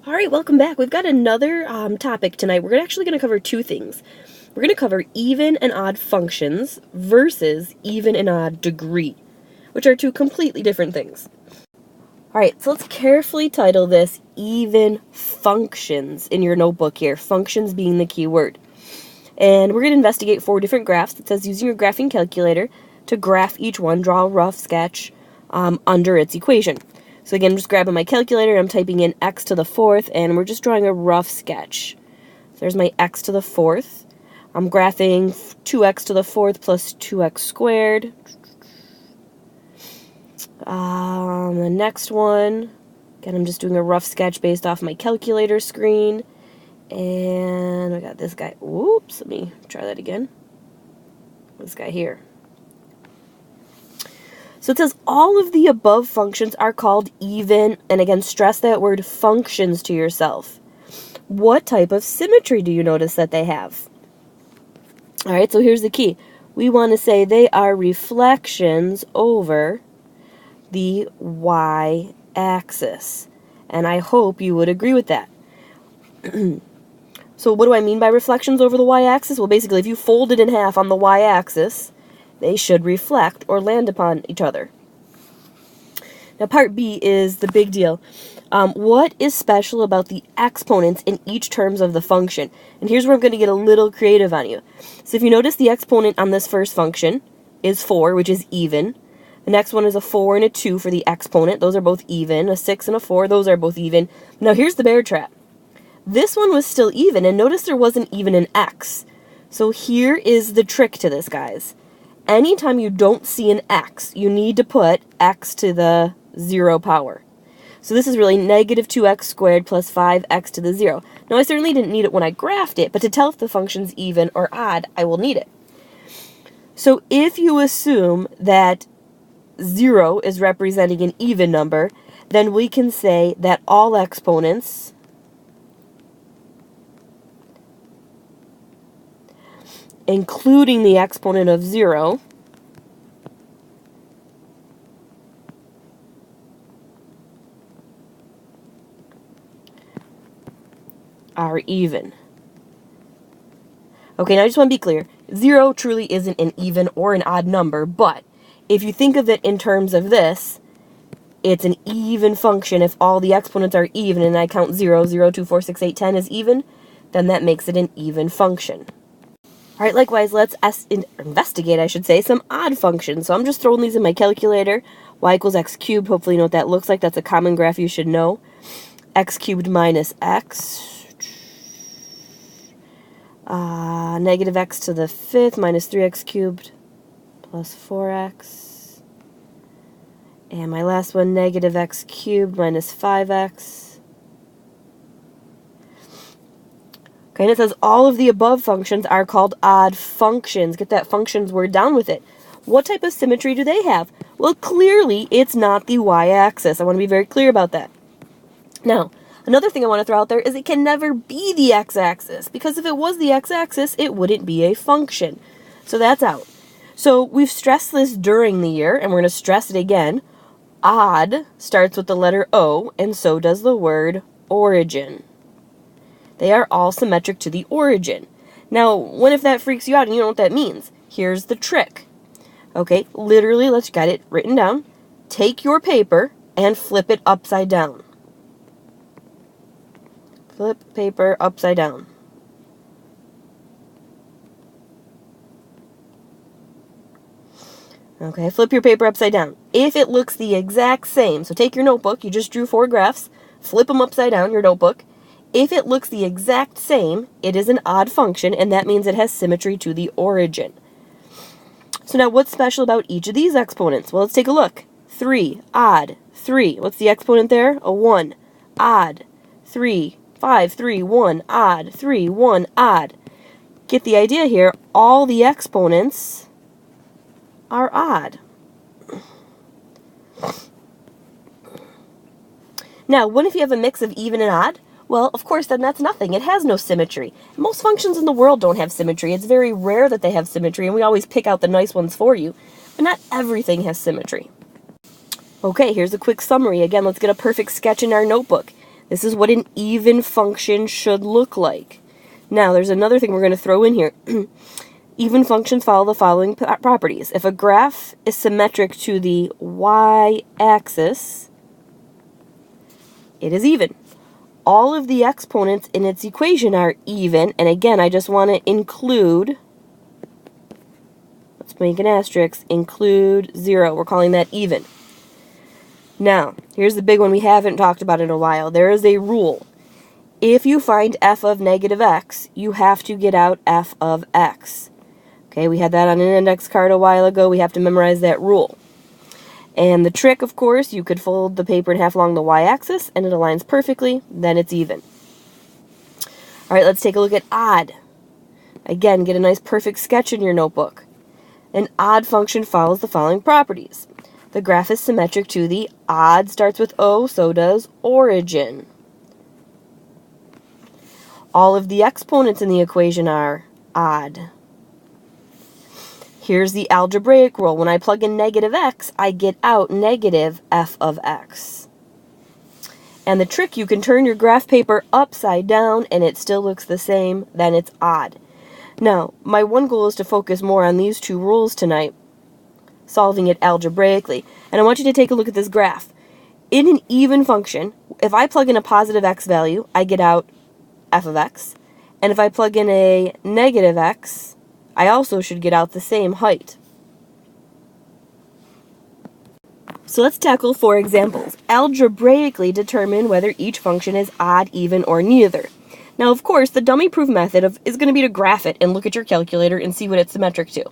All right, welcome back. We've got another topic tonight. We're actually going to cover two things. We're going to cover even and odd functions versus even and odd degree, which are two completely different things. All right, so let's carefully title this even functions in your notebook here, functions being the key word. And we're going to investigate 4 different graphs. It says using your graphing calculator to graph each one, draw a rough sketch under its equation. So again, I'm just grabbing my calculator, I'm typing in x to the 4th, and we're just drawing a rough sketch. So there's my x to the 4th. I'm graphing 2x to the 4th plus 2x squared. The next one, again, I'm just doing a rough sketch based off my calculator screen. And I got this guy. Oops, let me try that again. This guy here. So it says all of the above functions are called even, and again, stress that word functions to yourself. What type of symmetry do you notice that they have? All right, so here's the key. We want to say they are reflections over the y-axis. And I hope you would agree with that. So what do I mean by reflections over the y-axis? Well, basically, if you fold it in half on the y-axis, they should reflect or land upon each other. Now, part B is the big deal. What is special about the exponents in each terms of the function? And here's where I'm going to get a little creative on you. So if you notice, the exponent on this first function is 4, which is even. The next one is a 4 and a 2 for the exponent. Those are both even. A 6 and a 4, those are both even. Now, here's the bear trap. This one was still even, and notice there wasn't even an x. So here is the trick to this, guys. Anytime you don't see an x, you need to put x to the 0 power. So this is really negative 2x squared plus 5x to the 0. Now, I certainly didn't need it when I graphed it, but to tell if the function's even or odd, I will need it. So if you assume that 0 is representing an even number, then we can say that all exponents including the exponent of 0, are even. Okay, now I just want to be clear. 0 truly isn't an even or an odd number, but if you think of it in terms of this, it's an even function. If all the exponents are even and I count 0, 0, 2, 4, 6, 8, 10 as even, then that makes it an even function. All right, likewise, let's investigate, I should say, some odd functions. So I'm just throwing these in my calculator. Y equals x cubed. Hopefully you know what that looks like. That's a common graph you should know. X cubed minus x. Negative x to the 5th minus 3x cubed plus 4x. And my last one, negative x cubed minus 5x. Okay, and it says all of the above functions are called odd functions. Get that functions word down with it. What type of symmetry do they have? Well, clearly, it's not the y-axis. I want to be very clear about that. Now, another thing I want to throw out there is it can never be the x-axis, because if it was the x-axis, it wouldn't be a function. So that's out. So we've stressed this during the year, and we're going to stress it again. Odd starts with the letter O, and so does the word origin. They are all symmetric to the origin. Now, what if that freaks you out and you don't know what that means? Here's the trick. Okay, literally, let's get it written down. Take your paper and flip it upside down. Flip paper upside down. Okay, flip your paper upside down. If it looks the exact same, so take your notebook, you just drew 4 graphs, flip them upside down, your notebook. If it looks the exact same, it is an odd function, and that means it has symmetry to the origin. So now what's special about each of these exponents? Well, let's take a look. 3, odd, 3. What's the exponent there? A 1. Odd, 3, 5, 3, 1, odd, 3, 1, odd. Get the idea here. All the exponents are odd. Now, what if you have a mix of even and odd? Well, of course, then that's nothing. It has no symmetry. Most functions in the world don't have symmetry. It's very rare that they have symmetry, and we always pick out the nice ones for you. But not everything has symmetry. Okay, here's a quick summary. Again, let's get a perfect sketch in our notebook. This is what an even function should look like. Now, there's another thing we're going to throw in here. Even functions follow the following properties. If a graph is symmetric to the y-axis, it is even. All of the exponents in its equation are even, and again, I just want to include, let's make an asterisk, include 0. We're calling that even. Now, here's the big one we haven't talked about in a while. There is a rule. If you find f of negative x, you have to get out f of x. Okay, we had that on an index card a while ago. We have to memorize that rule. And the trick, of course, you could fold the paper in half along the y-axis, and it aligns perfectly. Then it's even. All right, let's take a look at odd. Again, get a nice perfect sketch in your notebook. An odd function follows the following properties. The graph is symmetric to the odd, starts with O, so does origin. All of the exponents in the equation are odd. Here's the algebraic rule. When I plug in negative x, I get out negative f of x. And the trick, you can turn your graph paper upside down and it still looks the same, then it's odd. Now, my one goal is to focus more on these two rules tonight, solving it algebraically. And I want you to take a look at this graph. In an even function, if I plug in a positive x value, I get out f of x. And if I plug in a negative x, I also should get out the same height. So let's tackle 4 examples. Algebraically determine whether each function is odd, even, or neither. Now, of course, the dummy proof method is going to be to graph it and look at your calculator and see what it's symmetric to.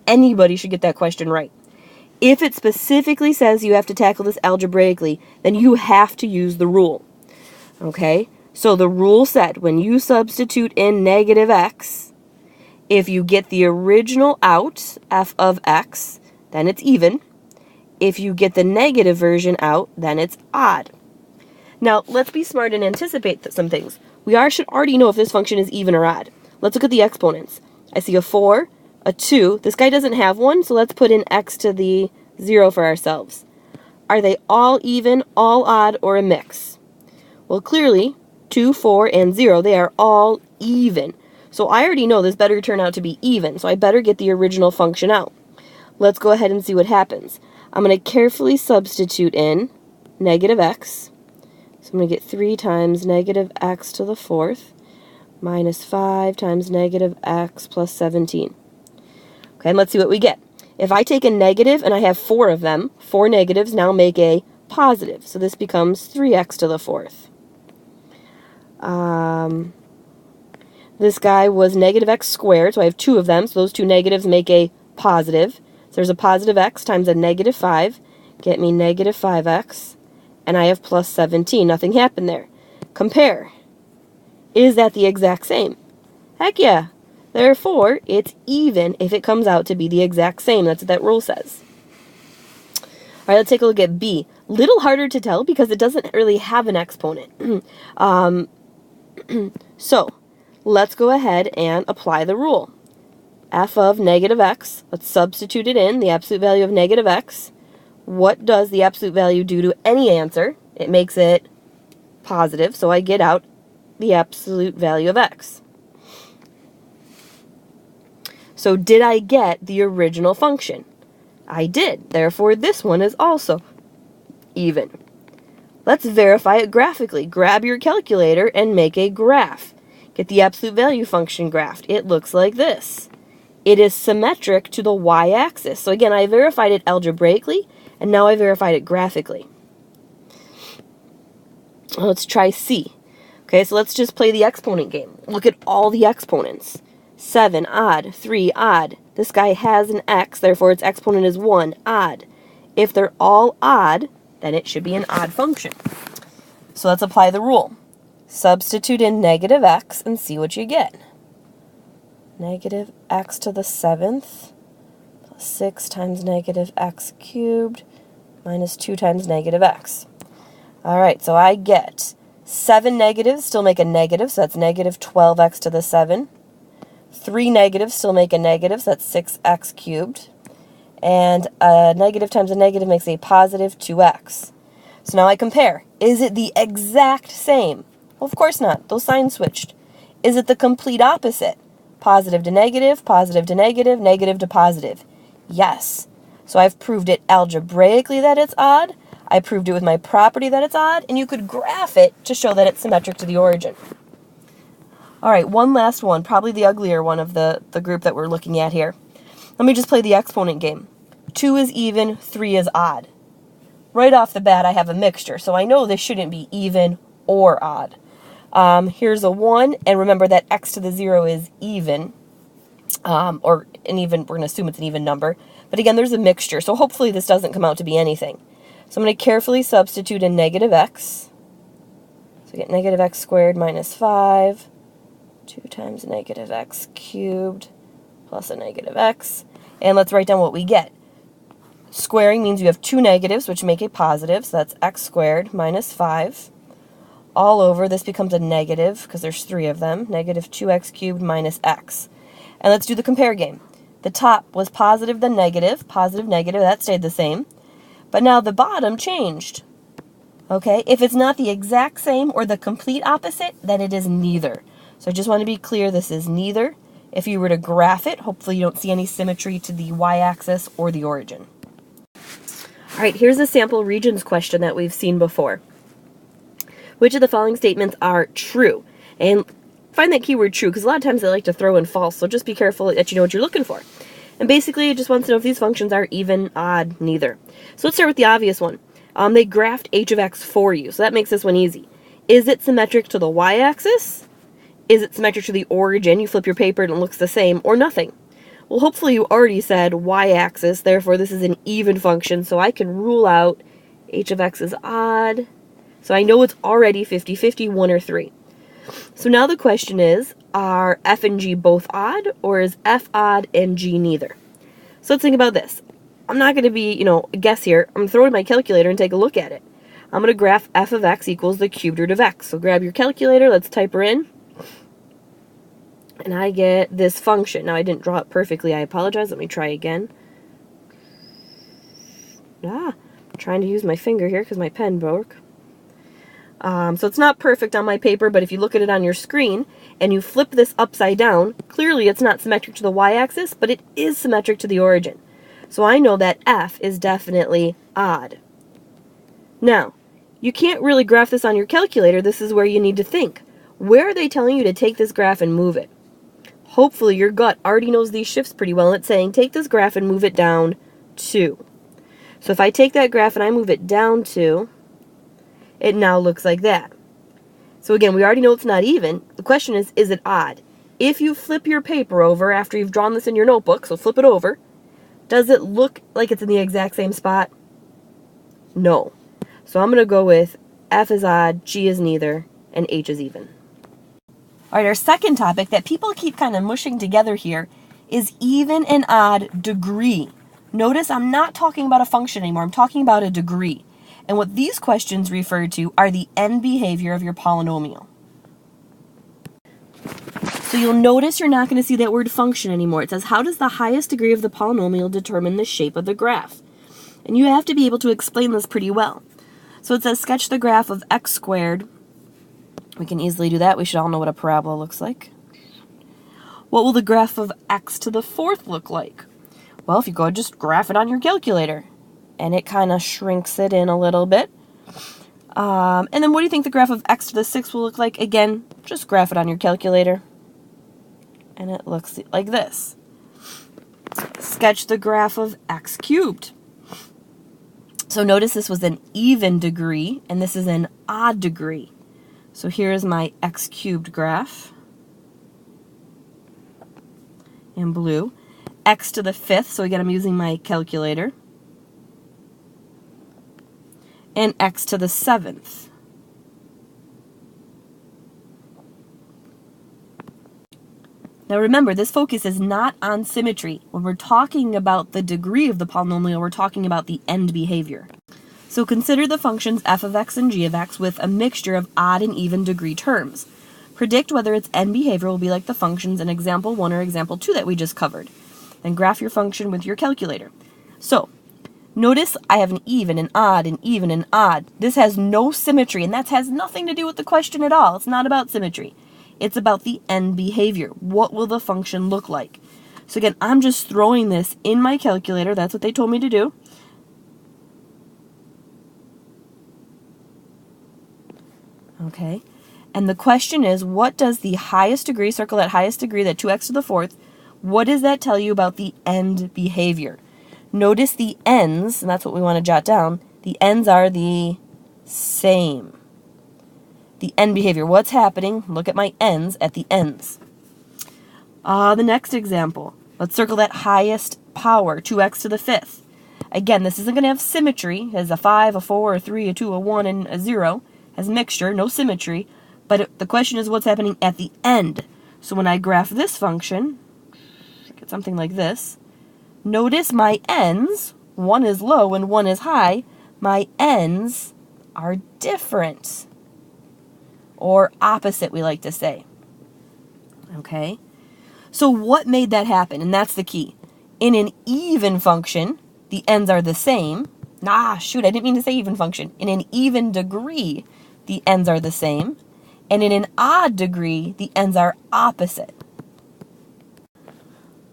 Anybody should get that question right. If it specifically says you have to tackle this algebraically, then you have to use the rule. Okay? So the rule said when you substitute in negative x, if you get the original out, f of x, then it's even. If you get the negative version out, then it's odd. Now, let's be smart and anticipate some things. We should already know if this function is even or odd. Let's look at the exponents. I see a 4, a 2. This guy doesn't have one, so let's put in x to the 0 for ourselves. Are they all even, all odd, or a mix? Well, clearly, 2, 4, and 0, they are all even. So I already know this better turn out to be even, so I better get the original function out. Let's go ahead and see what happens. I'm going to carefully substitute in negative x. So I'm going to get 3 times negative x to the 4th minus 5 times negative x plus 17. Okay, and let's see what we get. If I take a negative and I have 4 of them, 4 negatives now make a positive. So this becomes 3x to the 4th. This guy was negative x squared, so I have 2 of them, so those 2 negatives make a positive. So there's a positive x times a negative 5, get me negative 5x, and I have plus 17. Nothing happened there. Compare. Is that the exact same? Heck yeah. Therefore, it's even if it comes out to be the exact same. That's what that rule says. All right, let's take a look at B. Little harder to tell because it doesn't really have an exponent. So, let's go ahead and apply the rule. F of negative x, let's substitute it in, the absolute value of negative x. What does the absolute value do to any answer? It makes it positive, so I get out the absolute value of x. So did I get the original function? I did. Therefore, this one is also even. Let's verify it graphically. Grab your calculator and make a graph. Get the absolute value function graphed. It looks like this. It is symmetric to the y-axis. So again, I verified it algebraically, and now I verified it graphically. Let's try C. Okay, so let's just play the exponent game. Look at all the exponents. 7, odd. 3, odd. This guy has an x, therefore its exponent is 1, odd. If they're all odd, then it should be an odd function. So let's apply the rule. Substitute in negative x and see what you get. Negative x to the 7th plus 6 times negative x cubed minus 2 times negative x. Alright, so I get 7 negatives still make a negative, so that's negative 12x to the 7. 3 negatives still make a negative, so that's 6x cubed. And a negative times a negative makes a positive 2x. So now I compare. Is it the exact same? Well, of course not. Those signs switched. Is it the complete opposite? Positive to negative, negative to positive. Yes. So I've proved it algebraically that it's odd. I proved it with my property that it's odd, and you could graph it to show that it's symmetric to the origin. All right, one last one, probably the uglier one of the group that we're looking at here. Let me just play the exponent game. 2 is even, 3 is odd. Right off the bat, I have a mixture, so I know this shouldn't be even or odd. Here's a 1, and remember that x to the 0 is even, or an even, we're going to assume it's an even number. But again, there's a mixture, so hopefully this doesn't come out to be anything. So I'm going to carefully substitute in negative x. So we get negative x squared minus 5, 2 times negative x cubed plus a negative x. And let's write down what we get. Squaring means you have 2 negatives, which make a positive, so that's x squared minus 5. All over, this becomes a negative, because there's 3 of them, negative 2x cubed minus x. And let's do the compare game. The top was positive, then negative, that stayed the same. But now the bottom changed. Okay, if it's not the exact same or the complete opposite, then it is neither. So I just want to be clear, this is neither. If you were to graph it, hopefully you don't see any symmetry to the y-axis or the origin. All right, here's a sample regions question that we've seen before. Which of the following statements are true? And find that keyword true, because a lot of times they like to throw in false, so just be careful that you know what you're looking for. And basically, it just wants to know if these functions are even, odd, neither. So let's start with the obvious one. They graphed h of x for you, so that makes this one easy. Is it symmetric to the y-axis? Is it symmetric to the origin? You flip your paper and it looks the same, or nothing. Well, hopefully you already said y-axis, therefore this is an even function, so I can rule out h of x is odd. So I know it's already 50-50, 1 or 3. So now the question is, are f and g both odd, or is f odd and g neither? So let's think about this. I'm not going to be, guess here. I'm going to throw in my calculator and take a look at it. I'm going to graph f of x equals the cubed root of x. So grab your calculator, let's type her in. And I get this function. Now I didn't draw it perfectly, I apologize. Let me try again. I'm trying to use my finger here because my pen broke. So it's not perfect on my paper, but if you look at it on your screen and you flip this upside down, clearly it's not symmetric to the y-axis, but it is symmetric to the origin. So I know that f is definitely odd. Now, you can't really graph this on your calculator. This is where you need to think. Where are they telling you to take this graph and move it? Hopefully your gut already knows these shifts pretty well, and it's saying take this graph and move it down 2. So if I take that graph and I move it down 2, it now looks like that. So again, we already know it's not even. The question is it odd? If you flip your paper over after you've drawn this in your notebook, so flip it over, does it look like it's in the exact same spot? No. So I'm going to go with f is odd, g is neither, and h is even. All right, our second topic that people keep kind of mushing together here is even and odd degree. Notice I'm not talking about a function anymore. I'm talking about a degree. And what these questions refer to are the end behavior of your polynomial. So you'll notice you're not going to see that word function anymore. It says, how does the highest degree of the polynomial determine the shape of the graph? And you have to be able to explain this pretty well. So it says, sketch the graph of x squared. We can easily do that. We should all know what a parabola looks like. What will the graph of x to the 4th look like? Well, if you go just graph it on your calculator. And it kind of shrinks it in a little bit. And then what do you think the graph of x to the 6th will look like? Again, just graph it on your calculator. And it looks like this. Sketch the graph of x cubed. So notice this was an even degree, and this is an odd degree. So here's my x cubed graph in blue. X to the 5th, so again I'm using my calculator. And x to the 7th. Now remember, this focus is not on symmetry. When we're talking about the degree of the polynomial, we're talking about the end behavior. So consider the functions f of x and g of x with a mixture of odd and even degree terms. Predict whether its end behavior will be like the functions in example 1 or example 2 that we just covered. Then graph your function with your calculator. So, Notice I have an even, an odd, an even, an odd. This has no symmetry, and that has nothing to do with the question at all. It's not about symmetry. It's about the end behavior. What will the function look like? So again, I'm just throwing this in my calculator. That's what they told me to do. Okay. And the question is, what does the highest degree, circle that highest degree, that 2x to the fourth, what does that tell you about the end behavior? Notice the ends, and that's what we want to jot down. The ends are the same. The end behavior, what's happening? Look at my ends at the ends. The next example, let's circle that highest power, 2x to the fifth. Again, this isn't going to have symmetry. It has a 5, a 4, a 3, a 2, a 1, and a 0. It has mixture, no symmetry. But the question is what's happening at the end. So when I graph this function, get something like this, notice my ends, one is low and one is high, my ends are different. Or opposite, we like to say. Okay? So what made that happen? And that's the key. In an even function, the ends are the same. I didn't mean to say even function. In an even degree, the ends are the same. And in an odd degree, the ends are opposite.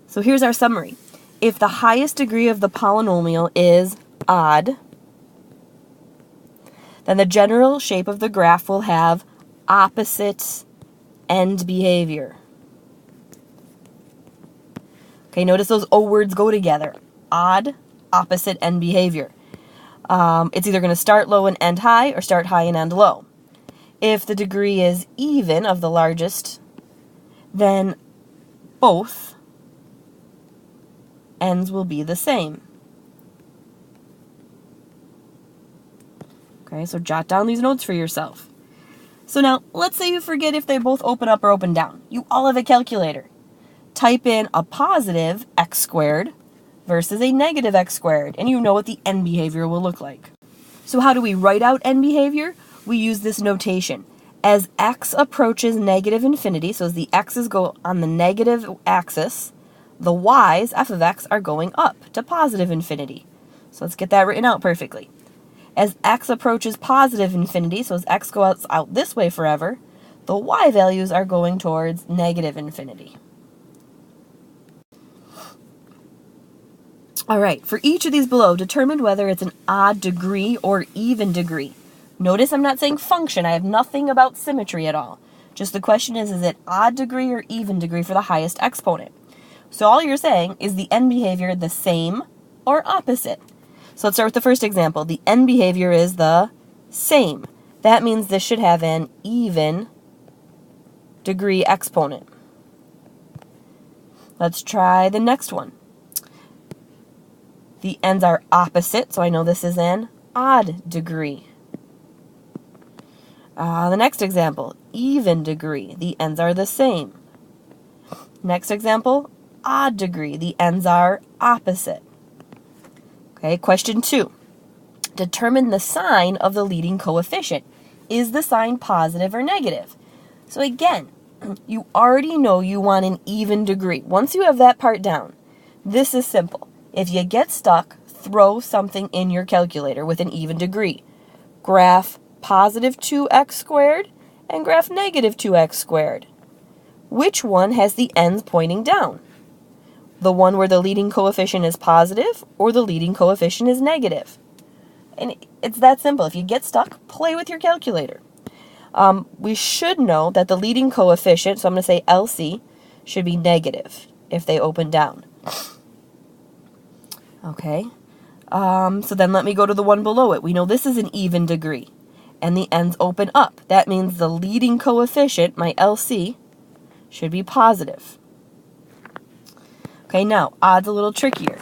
So here's our summary. If the highest degree of the polynomial is odd, then the general shape of the graph will have opposite end behavior. Okay, notice those O words go together. Odd, opposite end behavior. It's either going to start low and end high, or start high and end low. If the degree is even of the largest, then both ends will be the same. Okay, so jot down these notes for yourself. So now, let's say you forget if they both open up or open down. You all have a calculator. Type in a positive x squared versus a negative x squared, and you know what the end behavior will look like. So how do we write out end behavior? We use this notation. As x approaches negative infinity, so as the x's go on the negative axis, the y's, f of x, are going up to positive infinity. So let's get that written out perfectly. As x approaches positive infinity, so as x goes out this way forever, the y values are going towards negative infinity. All right, for each of these below, determine whether it's an odd degree or even degree. Notice I'm not saying function. I have nothing about symmetry at all. Just the question is it odd degree or even degree for the highest exponent? So all you're saying is the end behavior the same or opposite. So let's start with the first example. The end behavior is the same. That means this should have an even degree exponent. Let's try the next one. The ends are opposite, so I know this is an odd degree. The next example, even degree. The ends are the same. Next example, odd degree. The ends are opposite. Okay, question 2. Determine the sign of the leading coefficient. Is the sign positive or negative? So again, you already know you want an even degree. Once you have that part down, this is simple. If you get stuck, throw something in your calculator with an even degree. Graph positive 2x squared and graph negative 2x squared. Which one has the ends pointing down? The one where the leading coefficient is positive or the leading coefficient is negative? And it's that simple. If you get stuck, play with your calculator. We should know that the leading coefficient, so I'm going to say LC, should be negative if they open down. Okay, so then let me go to the one below it. We know this is an even degree, and the ends open up. That means the leading coefficient, my LC, should be positive. Okay, now, odd's a little trickier.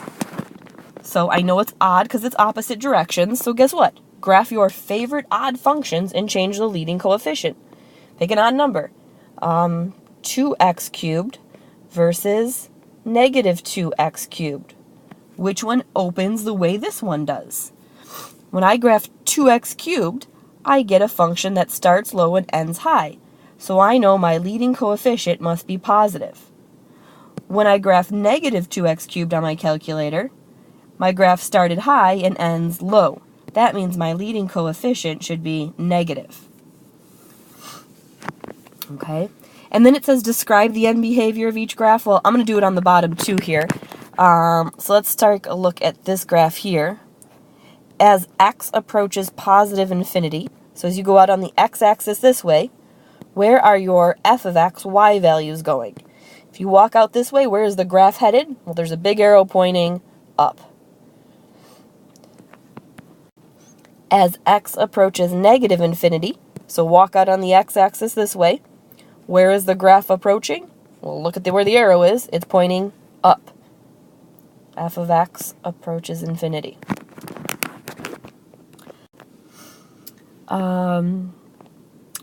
So I know it's odd because it's opposite directions, so guess what? Graph your favorite odd functions and change the leading coefficient. Pick an odd number. 2x cubed versus negative 2x cubed. Which one opens the way this one does? When I graph 2x cubed, I get a function that starts low and ends high. So I know my leading coefficient must be positive. When I graph negative 2x cubed on my calculator, my graph started high and ends low. That means my leading coefficient should be negative. Okay, and then it says describe the end behavior of each graph. Well, I'm going to do it on the bottom too here. So let's take a look at this graph here. As x approaches positive infinity, so as you go out on the x-axis this way, where are your f of x, y values going? If you walk out this way, where is the graph headed? Well, there's a big arrow pointing up. As x approaches negative infinity, so walk out on the x-axis this way, where is the graph approaching? Well, look at where the arrow is. It's pointing up. F of x approaches infinity.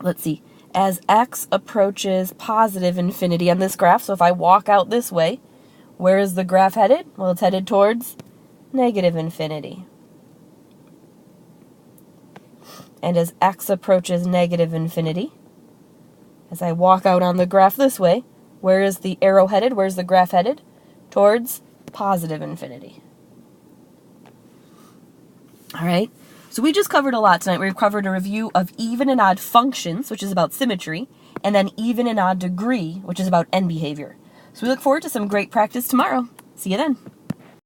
Let's see. As x approaches positive infinity on this graph, so if I walk out this way, where is the graph headed? Well, it's headed towards negative infinity. And as x approaches negative infinity, as I walk out on the graph this way, where is the arrow headed? Where's the graph headed? Towards positive infinity. All right, so we just covered a lot tonight. We've covered a review of even and odd functions, which is about symmetry, and then even and odd degree, which is about end behavior. So we look forward to some great practice tomorrow. See you then.